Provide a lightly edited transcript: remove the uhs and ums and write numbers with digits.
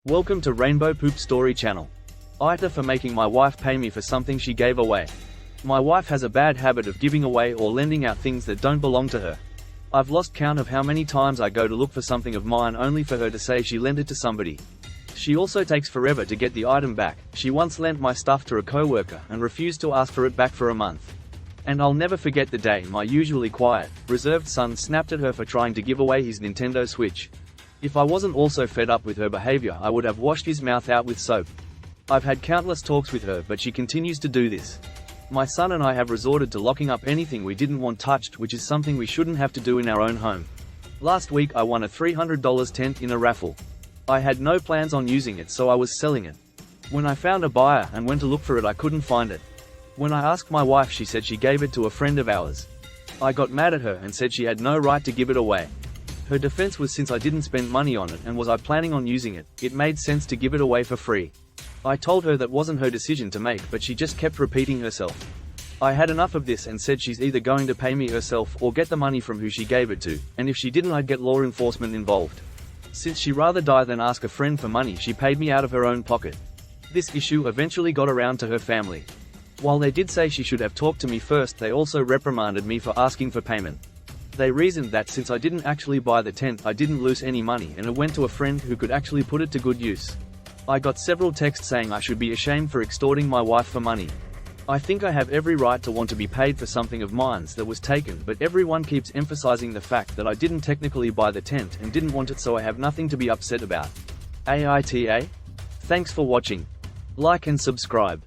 Welcome to Rainbow Poop Story Channel. AITA for making my wife pay me for something she gave away. My wife has a bad habit of giving away or lending out things that don't belong to her. I've lost count of how many times I go to look for something of mine only for her to say she lent it to somebody. She also takes forever to get the item back. She once lent my stuff to a coworker and refused to ask for it back for a month. And I'll never forget the day my usually quiet, reserved son snapped at her for trying to give away his Nintendo Switch. If I wasn't also fed up with her behavior, I would have washed his mouth out with soap. I've had countless talks with her, but she continues to do this. My son and I have resorted to locking up anything we didn't want touched, which is something we shouldn't have to do in our own home. Last week I won a $300 tent in a raffle. I had no plans on using it, so I was selling it. When I found a buyer and went to look for it, I couldn't find it. When I asked my wife, she said she gave it to a friend of ours. I got mad at her and said she had no right to give it away. Her defense was, since I didn't spend money on it and was I planning on using it, it made sense to give it away for free. I told her that wasn't her decision to make, but she just kept repeating herself. I had enough of this and said she's either going to pay me herself or get the money from who she gave it to, and if she didn't, I'd get law enforcement involved. Since she rather die than ask a friend for money, she paid me out of her own pocket. This issue eventually got around to her family. While they did say she should have talked to me first, they also reprimanded me for asking for payment. They reasoned that since I didn't actually buy the tent, I didn't lose any money and it went to a friend who could actually put it to good use. I got several texts saying I should be ashamed for extorting my wife for money. I think I have every right to want to be paid for something of mine that was taken, but everyone keeps emphasizing the fact that I didn't technically buy the tent and didn't want it, so I have nothing to be upset about. AITA? Thanks for watching. Like and subscribe.